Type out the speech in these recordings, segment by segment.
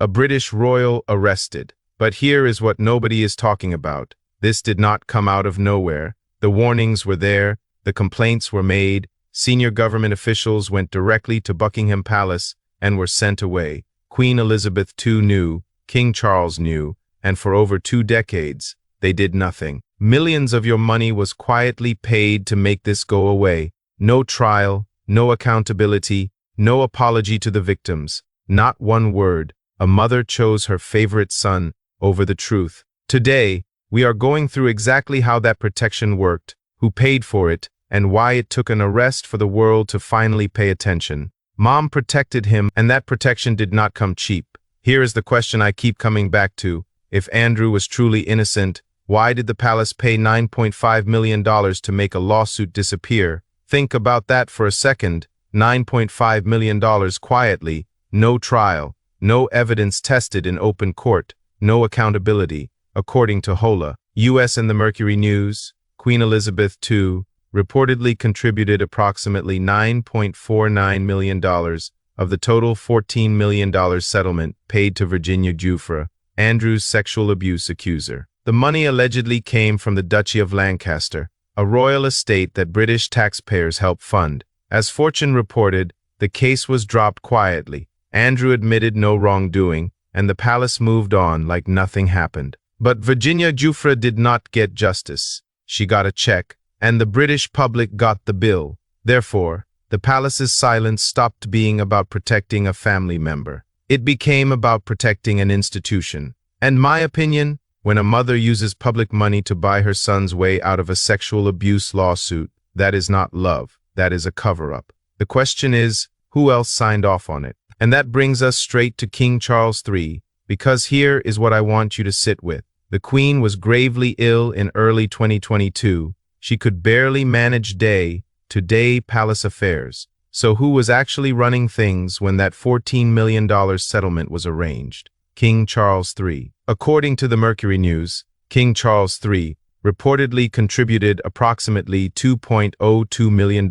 A British royal arrested. But here is what nobody is talking about. This did not come out of nowhere. The warnings were there, the complaints were made, senior government officials went directly to Buckingham Palace and were sent away. Queen Elizabeth II knew, King Charles knew, and for over 2 decades, they did nothing. Millions of your money was quietly paid to make this go away. No trial, no accountability, no apology to the victims. Not one word. A mother chose her favorite son over the truth. Today, we are going through exactly how that protection worked, who paid for it, and why it took an arrest for the world to finally pay attention. Mom protected him, and that protection did not come cheap. Here is the question I keep coming back to. If Andrew was truly innocent, why did the palace pay $9.5 million to make a lawsuit disappear? Think about that for a second. $9.5 million quietly, no trial, no evidence tested in open court, no accountability. According to Hola, U.S. and the Mercury News, Queen Elizabeth II reportedly contributed approximately $9.49 million of the total $14 million settlement paid to Virginia Giuffre, Andrew's sexual abuse accuser. The money allegedly came from the Duchy of Lancaster, a royal estate that British taxpayers helped fund. As Fortune reported, the case was dropped quietly. Andrew admitted no wrongdoing, and the palace moved on like nothing happened. But Virginia Giuffre did not get justice. She got a check, and the British public got the bill. Therefore, the palace's silence stopped being about protecting a family member. It became about protecting an institution. And my opinion, when a mother uses public money to buy her son's way out of a sexual abuse lawsuit, that is not love, that is a cover-up. The question is, who else signed off on it? And that brings us straight to King Charles III, because here is what I want you to sit with. The Queen was gravely ill in early 2022. She could barely manage day-to-day palace affairs. So who was actually running things when that $14 million settlement was arranged? King Charles III. According to the Mercury News, King Charles III reportedly contributed approximately $2.02 million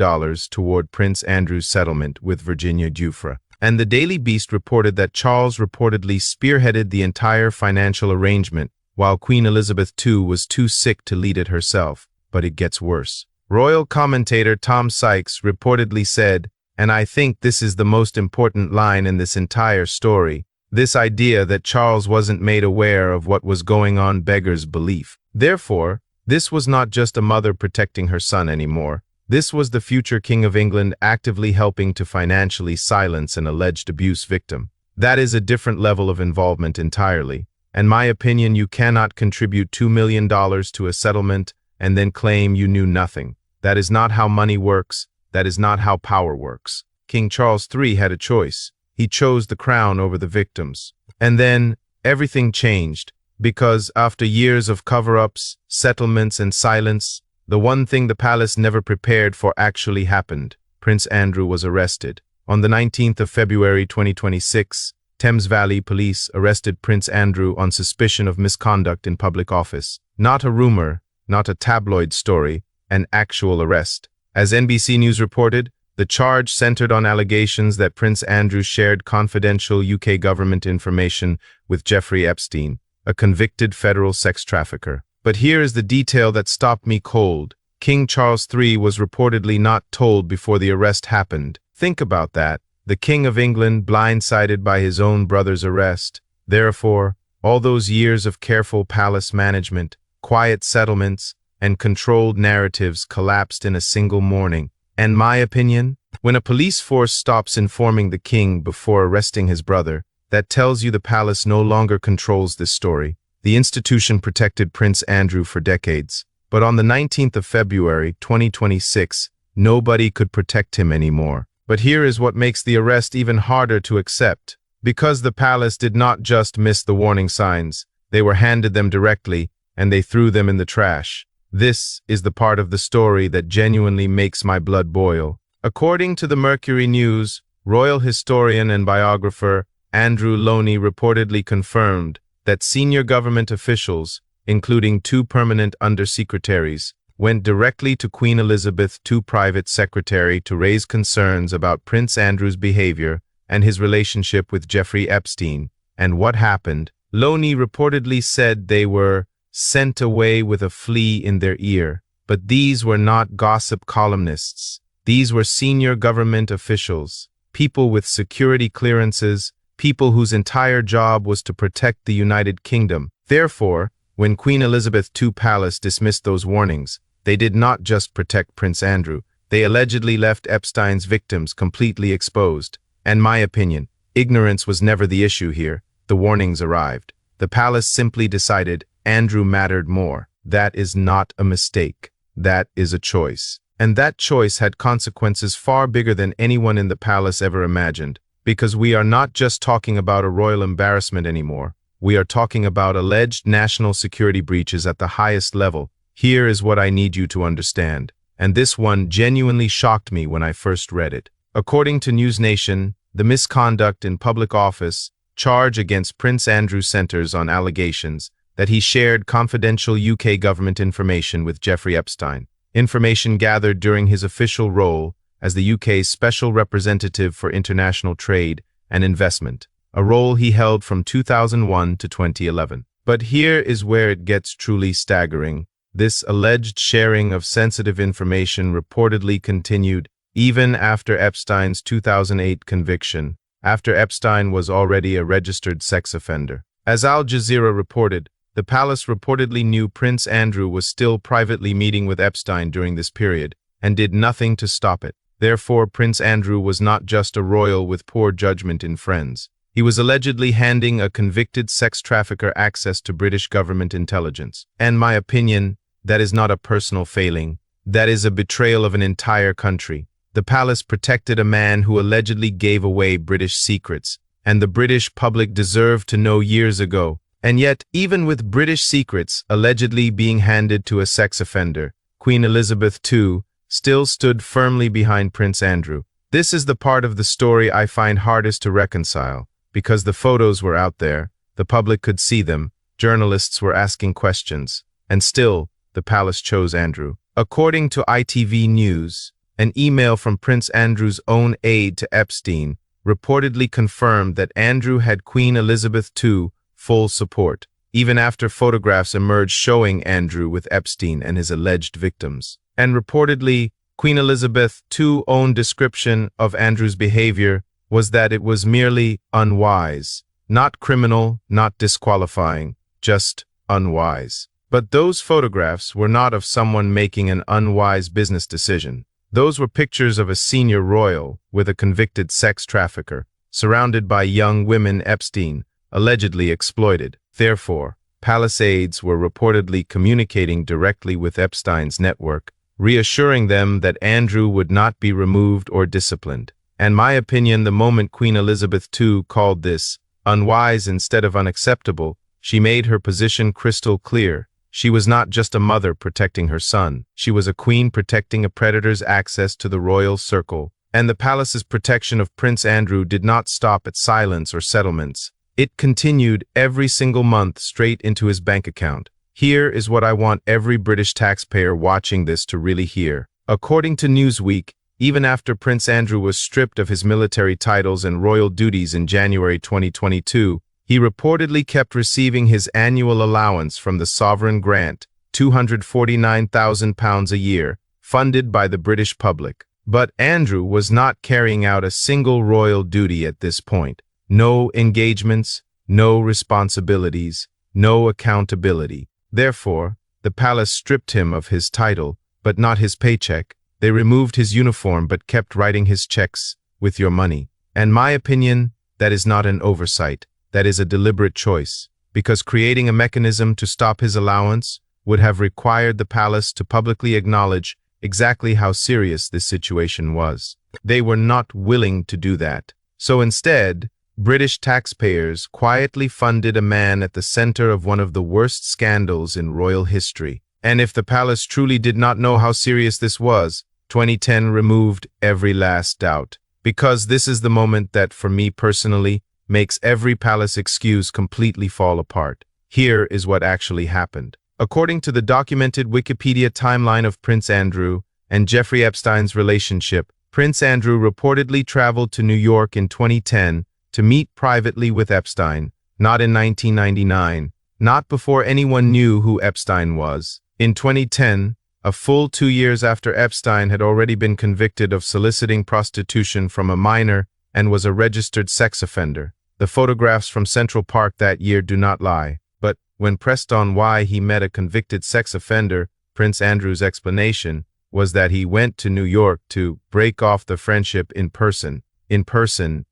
toward Prince Andrew's settlement with Virginia Giuffre. And the Daily Beast reported that Charles reportedly spearheaded the entire financial arrangement, while Queen Elizabeth II was too sick to lead it herself. But it gets worse. Royal commentator Tom Sykes reportedly said, and I think this is the most important line in this entire story, this idea that Charles wasn't made aware of what was going on beggars belief. Therefore, this was not just a mother protecting her son anymore. This was the future King of England actively helping to financially silence an alleged abuse victim. That is a different level of involvement entirely. In my opinion, you cannot contribute $2 million to a settlement and then claim you knew nothing. That is not how money works. That is not how power works. King Charles III had a choice. He chose the crown over the victims. And then everything changed, because after years of cover-ups, settlements, and silence, the one thing the palace never prepared for actually happened. Prince Andrew was arrested. On the 19th of February 2026, Thames Valley Police arrested Prince Andrew on suspicion of misconduct in public office. Not a rumor, not a tabloid story, an actual arrest. As NBC News reported, the charge centered on allegations that Prince Andrew shared confidential UK government information with Jeffrey Epstein, a convicted federal sex trafficker. But here is the detail that stopped me cold. King Charles III was reportedly not told before the arrest happened. Think about that. The King of England blindsided by his own brother's arrest. Therefore, all those years of careful palace management, quiet settlements, and controlled narratives collapsed in a single morning. And my opinion, when a police force stops informing the king before arresting his brother, that tells you the palace no longer controls this story. The institution protected Prince Andrew for decades, but on the 19th of February 2026, nobody could protect him anymore. But here is what makes the arrest even harder to accept. Because the palace did not just miss the warning signs, they were handed them directly, and they threw them in the trash. This is the part of the story that genuinely makes my blood boil. According to the Mercury News, royal historian and biographer Andrew Loney reportedly confirmed that senior government officials, including 2 permanent undersecretaries, went directly to Queen Elizabeth II's private secretary to raise concerns about Prince Andrew's behavior and his relationship with Jeffrey Epstein, And what happened? Loney reportedly said they were sent away with a flea in their ear. But these were not gossip columnists. These were senior government officials, people with security clearances, people whose entire job was to protect the United Kingdom. Therefore, when Queen Elizabeth II Palace dismissed those warnings, they did not just protect Prince Andrew. They allegedly left Epstein's victims completely exposed. And my opinion, ignorance was never the issue here. The warnings arrived. The palace simply decided Andrew mattered more. That is not a mistake. That is a choice. And that choice had consequences far bigger than anyone in the palace ever imagined. Because we are not just talking about a royal embarrassment anymore. We are talking about alleged national security breaches at the highest level. Here is what I need you to understand. And this one genuinely shocked me when I first read it. According to News Nation, the misconduct in public office charge against Prince Andrew centers on allegations that he shared confidential UK government information with Jeffrey Epstein. Information gathered during his official role as the UK's Special Representative for International Trade and Investment, a role he held from 2001 to 2011. But here is where it gets truly staggering. This alleged sharing of sensitive information reportedly continued even after Epstein's 2008 conviction, after Epstein was already a registered sex offender. As Al Jazeera reported, the palace reportedly knew Prince Andrew was still privately meeting with Epstein during this period and did nothing to stop it. Therefore, Prince Andrew was not just a royal with poor judgment in friends. He was allegedly handing a convicted sex trafficker access to British government intelligence. And my opinion, that is not a personal failing. That is a betrayal of an entire country. The palace protected a man who allegedly gave away British secrets, and the British public deserved to know years ago. And yet, even with British secrets allegedly being handed to a sex offender, Queen Elizabeth II still stood firmly behind Prince Andrew. This is the part of the story I find hardest to reconcile, because the photos were out there, the public could see them, journalists were asking questions, and still, the palace chose Andrew. According to ITV News, an email from Prince Andrew's own aide to Epstein reportedly confirmed that Andrew had Queen Elizabeth II full support, even after photographs emerged showing Andrew with Epstein and his alleged victims. And reportedly, Queen Elizabeth II's own description of Andrew's behavior was that it was merely unwise, not criminal, not disqualifying, just unwise. But those photographs were not of someone making an unwise business decision. Those were pictures of a senior royal with a convicted sex trafficker, surrounded by young women Epstein allegedly exploited. Therefore, palace aides were reportedly communicating directly with Epstein's network, reassuring them that Andrew would not be removed or disciplined. And my opinion, the moment Queen Elizabeth II called this unwise instead of unacceptable, she made her position crystal clear. She was not just a mother protecting her son. She was a queen protecting a predator's access to the royal circle. And the palace's protection of Prince Andrew did not stop at silence or settlements. It continued every single month straight into his bank account. Here is what I want every British taxpayer watching this to really hear. According to Newsweek, even after Prince Andrew was stripped of his military titles and royal duties in January 2022, he reportedly kept receiving his annual allowance from the sovereign grant, £249,000 a year, funded by the British public. But Andrew was not carrying out a single royal duty at this point. No engagements, no responsibilities, no accountability. Therefore, the palace stripped him of his title, but not his paycheck. They removed his uniform but kept writing his checks with your money. And my opinion, that is not an oversight. That is a deliberate choice, because creating a mechanism to stop his allowance would have required the palace to publicly acknowledge exactly how serious this situation was. They were not willing to do that. So instead, British taxpayers quietly funded a man at the center of one of the worst scandals in royal history. And if the palace truly did not know how serious this was, 2010 removed every last doubt. Because this is the moment that, for me personally, makes every palace excuse completely fall apart. Here is what actually happened. According to the documented Wikipedia timeline of Prince Andrew and Jeffrey Epstein's relationship, Prince Andrew reportedly traveled to New York in 2010 to meet privately with Epstein, not in 1999, not before anyone knew who Epstein was. In 2010, a full 2 years after Epstein had already been convicted of soliciting prostitution from a minor and was a registered sex offender. The photographs from Central Park that year do not lie. But when pressed on why he met a convicted sex offender, Prince Andrew's explanation was that he went to New York to break off the friendship in person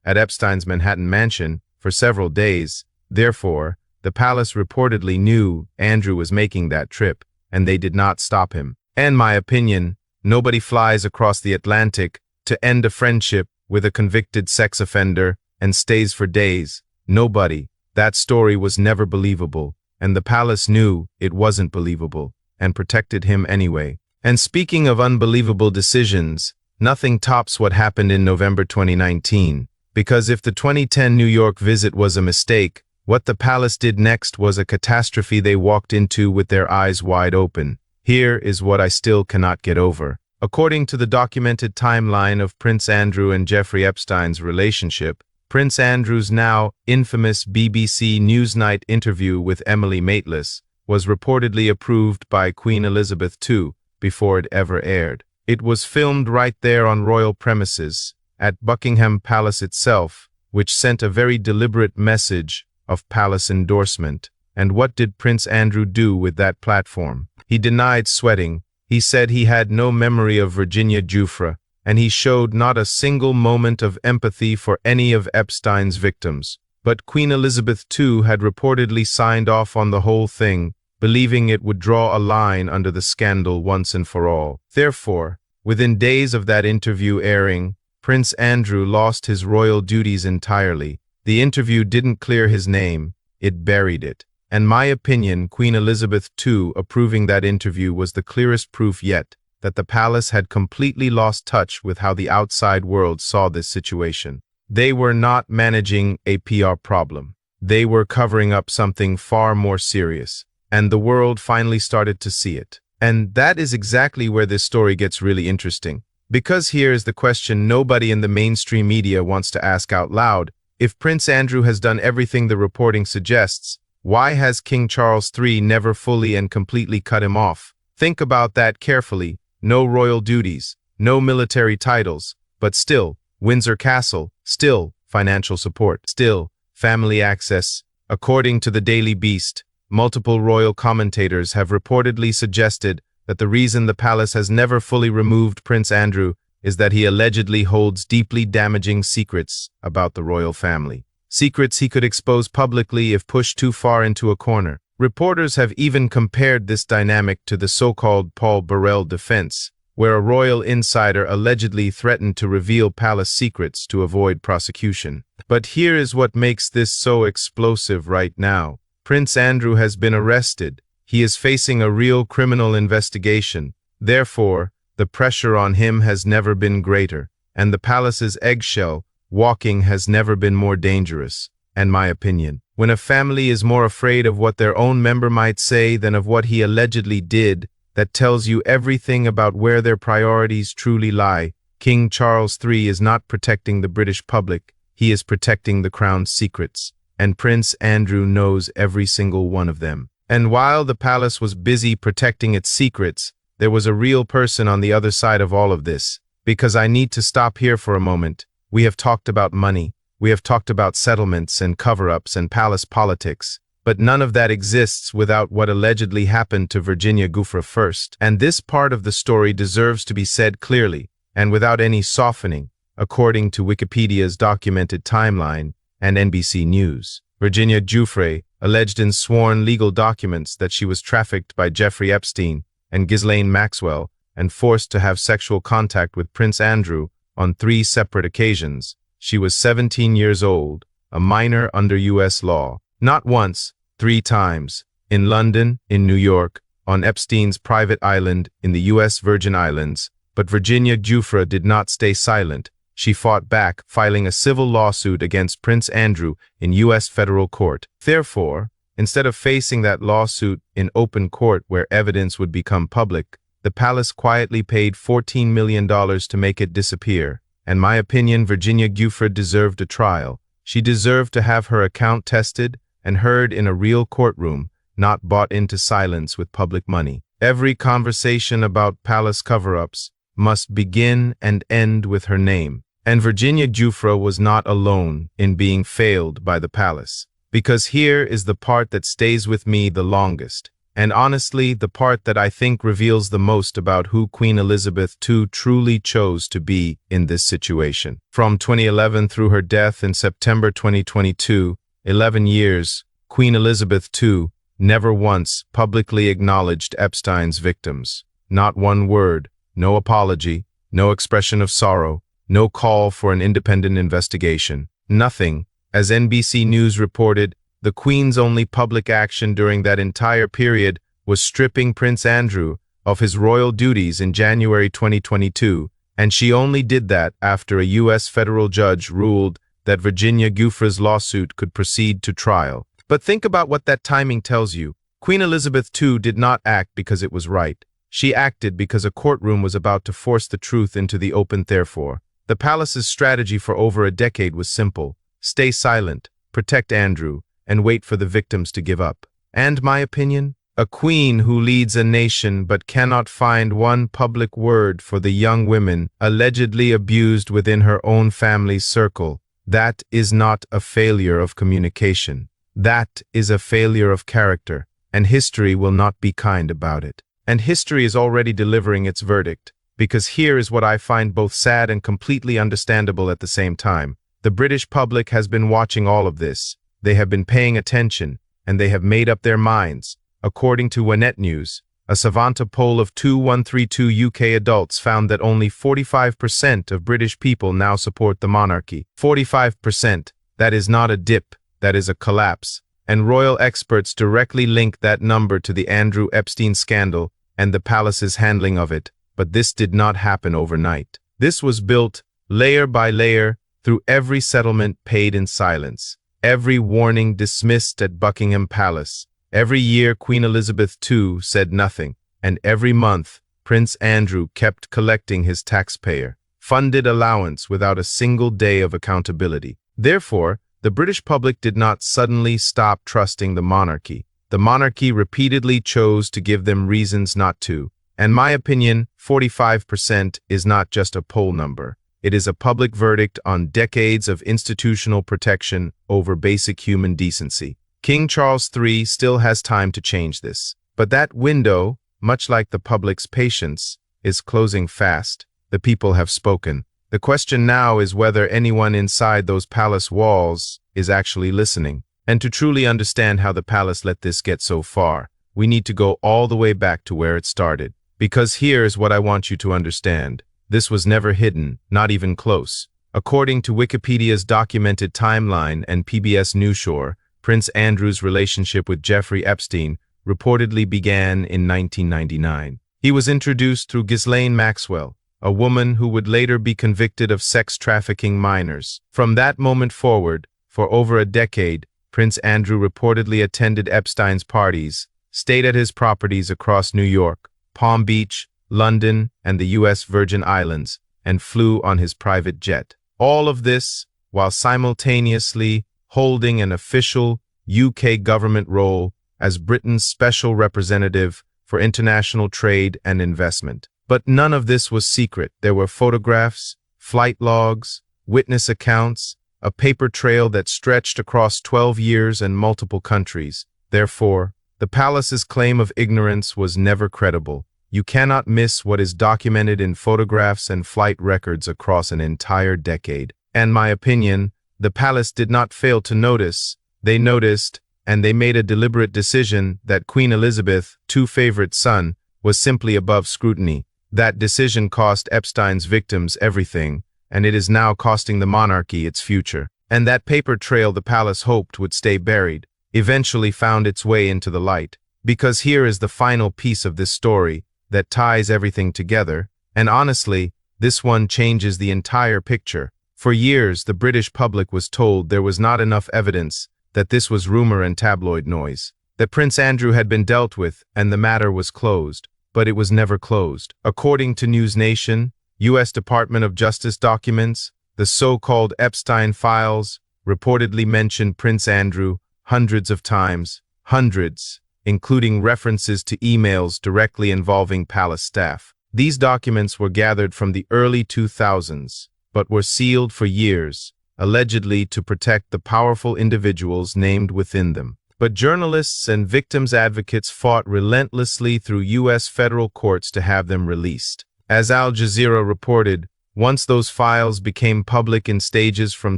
at Epstein's Manhattan mansion for several days. Therefore, the palace reportedly knew Andrew was making that trip, and they did not stop him. In my opinion, nobody flies across the Atlantic to end a friendship with a convicted sex offender and stays for days. Nobody. That story was never believable, and the palace knew it wasn't believable and protected him anyway. And speaking of unbelievable decisions, nothing tops what happened in November 2019, because if the 2010 New York visit was a mistake, what the palace did next was a catastrophe they walked into with their eyes wide open. Here is what I still cannot get over. According to the documented timeline of Prince Andrew and Jeffrey Epstein's relationship, Prince Andrew's now infamous BBC Newsnight interview with Emily Maitlis was reportedly approved by Queen Elizabeth II before it ever aired. It was filmed right there on royal premises, at Buckingham Palace itself, which sent a very deliberate message of palace endorsement. And what did Prince Andrew do with that platform? He denied sweating. He said he had no memory of Virginia Giuffre, and he showed not a single moment of empathy for any of Epstein's victims. But Queen Elizabeth II had reportedly signed off on the whole thing, believing it would draw a line under the scandal once and for all. Therefore, within days of that interview airing, Prince Andrew lost his royal duties entirely. The interview didn't clear his name, it buried it. And my opinion, Queen Elizabeth II approving that interview was the clearest proof yet that the palace had completely lost touch with how the outside world saw this situation. They were not managing a PR problem. They were covering up something far more serious, and the world finally started to see it. And that is exactly where this story gets really interesting. Because here is the question nobody in the mainstream media wants to ask out loud. If Prince Andrew has done everything the reporting suggests, why has King Charles III never fully and completely cut him off? Think about that carefully. No royal duties, no military titles, but still, Windsor Castle, still, financial support, still, family access. According to the Daily Beast, multiple royal commentators have reportedly suggested that the reason the palace has never fully removed Prince Andrew is that he allegedly holds deeply damaging secrets about the royal family. Secrets he could expose publicly if pushed too far into a corner. Reporters have even compared this dynamic to the so-called Paul Burrell defense, where a royal insider allegedly threatened to reveal palace secrets to avoid prosecution. But here is what makes this so explosive right now. Prince Andrew has been arrested. He is facing a real criminal investigation. Therefore, the pressure on him has never been greater, and the palace's eggshell walking has never been more dangerous, in my opinion. When a family is more afraid of what their own member might say than of what he allegedly did, that tells you everything about where their priorities truly lie. King Charles III is not protecting the British public, he is protecting the crown's secrets, and Prince Andrew knows every single one of them. And while the palace was busy protecting its secrets, there was a real person on the other side of all of this. Because I need to stop here for a moment. We have talked about money. We have talked about settlements and cover-ups and palace politics, but none of that exists without what allegedly happened to Virginia Giuffre first. And this part of the story deserves to be said clearly, and without any softening, according to Wikipedia's documented timeline and NBC News. Virginia Giuffre alleged in sworn legal documents that she was trafficked by Jeffrey Epstein and Ghislaine Maxwell and forced to have sexual contact with Prince Andrew on 3 separate occasions. She was 17 years old, a minor under U.S. law. Not once, 3 times. In London, in New York, on Epstein's private island in the U.S. Virgin Islands. But Virginia Giuffre did not stay silent. She fought back, filing a civil lawsuit against Prince Andrew in U.S. federal court. Therefore, instead of facing that lawsuit in open court where evidence would become public, the palace quietly paid $14 million to make it disappear. In my opinion, Virginia Giuffre deserved a trial. She deserved to have her account tested and heard in a real courtroom, not bought into silence with public money. Every conversation about palace cover-ups must begin and end with her name. And Virginia Giuffre was not alone in being failed by the palace. Because here is the part that stays with me the longest, and honestly, the part that I think reveals the most about who Queen Elizabeth II truly chose to be in this situation. From 2011 through her death in September 2022, 11 years, Queen Elizabeth II never once publicly acknowledged Epstein's victims. Not one word, no apology, no expression of sorrow, no call for an independent investigation. Nothing. As NBC News reported, the Queen's only public action during that entire period was stripping Prince Andrew of his royal duties in January 2022, and she only did that after a U.S. federal judge ruled that Virginia Giuffre's lawsuit could proceed to trial. But think about what that timing tells you. Queen Elizabeth II did not act because it was right. She acted because a courtroom was about to force the truth into the open. Therefore, the palace's strategy for over a decade was simple: stay silent, protect Andrew, and wait for the victims to give up. And my opinion? A queen who leads a nation but cannot find one public word for the young women allegedly abused within her own family's circle. That is not a failure of communication. That is a failure of character, and history will not be kind about it. And history is already delivering its verdict, because here is what I find both sad and completely understandable at the same time. The British public has been watching all of this. They have been paying attention, and they have made up their minds. According to Gwinnett News, a Savanta poll of 2132 UK adults found that only 45% of British people now support the monarchy. 45%. That is not a dip, that is a collapse. And royal experts directly link that number to the Andrew Epstein scandal and the palace's handling of it. But this did not happen overnight. This was built layer by layer through every settlement paid in silence, every warning dismissed at Buckingham Palace. Every year Queen Elizabeth II said nothing, and every month Prince Andrew kept collecting his taxpayer-funded allowance without a single day of accountability. Therefore, the British public did not suddenly stop trusting the monarchy. The monarchy repeatedly chose to give them reasons not to. And my opinion, 45% is not just a poll number. It is a public verdict on decades of institutional protection over basic human decency. King Charles III still has time to change this. But that window, much like the public's patience, is closing fast. The people have spoken. The question now is whether anyone inside those palace walls is actually listening. And to truly understand how the palace let this get so far, we need to go all the way back to where it started. Because here's what I want you to understand. This was never hidden, not even close. According to Wikipedia's documented timeline and PBS NewsShore, Prince Andrew's relationship with Jeffrey Epstein reportedly began in 1999. He was introduced through Ghislaine Maxwell, a woman who would later be convicted of sex trafficking minors. From that moment forward, for over a decade, Prince Andrew reportedly attended Epstein's parties, stayed at his properties across New York, Palm Beach, London, and the U.S. Virgin Islands, and flew on his private jet. All of this while simultaneously holding an official UK government role as Britain's special representative for international trade and investment. But none of this was secret. There were photographs, flight logs, witness accounts, a paper trail that stretched across 12 years and multiple countries. Therefore, the palace's claim of ignorance was never credible. You cannot miss what is documented in photographs and flight records across an entire decade. And my opinion, the palace did not fail to notice. They noticed, and they made a deliberate decision that Queen Elizabeth, II's favorite son, was simply above scrutiny. That decision cost Epstein's victims everything, and it is now costing the monarchy its future. And that paper trail the palace hoped would stay buried eventually found its way into the light. Because here is the final piece of this story that ties everything together, and honestly, this one changes the entire picture. For years, the British public was told there was not enough evidence, that this was rumor and tabloid noise, that Prince Andrew had been dealt with and the matter was closed. But it was never closed. According to News Nation, U.S. Department of Justice documents, the so-called Epstein files reportedly mentioned Prince Andrew hundreds of times, hundreds, including references to emails directly involving palace staff. These documents were gathered from the early 2000s, but were sealed for years, allegedly to protect the powerful individuals named within them. But journalists and victims' advocates fought relentlessly through U.S. federal courts to have them released. As Al Jazeera reported, once those files became public in stages from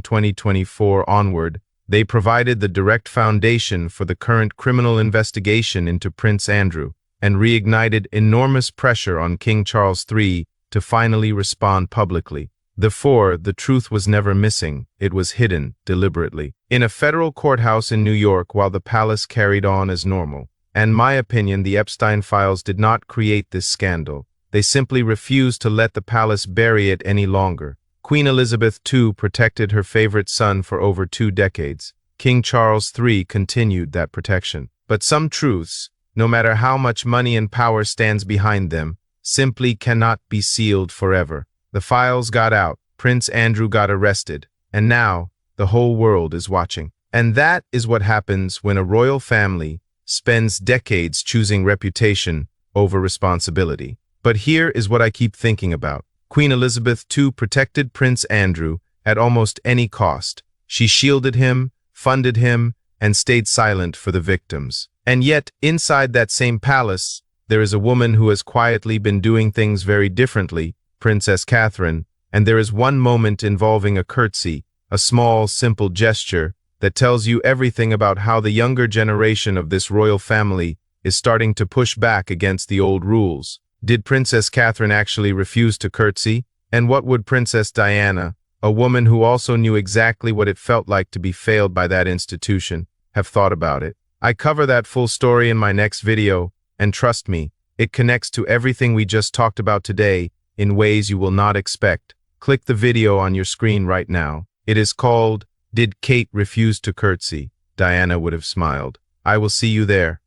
2024 onward, they provided the direct foundation for the current criminal investigation into Prince Andrew and reignited enormous pressure on King Charles III to finally respond publicly. Therefore, the truth was never missing, it was hidden deliberately in a federal courthouse in New York while the palace carried on as normal. And in my opinion, the Epstein files did not create this scandal. They simply refused to let the palace bury it any longer. Queen Elizabeth II protected her favorite son for over 2 decades. King Charles III continued that protection. But some truths, no matter how much money and power stands behind them, simply cannot be sealed forever. The files got out, Prince Andrew got arrested, and now the whole world is watching. And that is what happens when a royal family spends decades choosing reputation over responsibility. But here is what I keep thinking about. Queen Elizabeth II protected Prince Andrew at almost any cost. She shielded him, funded him, and stayed silent for the victims. And yet, inside that same palace, there is a woman who has quietly been doing things very differently, Princess Catherine, and there is one moment involving a curtsy, a small, simple gesture that tells you everything about how the younger generation of this royal family is starting to push back against the old rules. Did Princess Catherine actually refuse to curtsy? And what would Princess Diana, a woman who also knew exactly what it felt like to be failed by that institution, have thought about it? I cover that full story in my next video, and trust me, it connects to everything we just talked about today in ways you will not expect. Click the video on your screen right now. It is called, Did Kate Refuse to Curtsy? Diana would have smiled. I will see you there.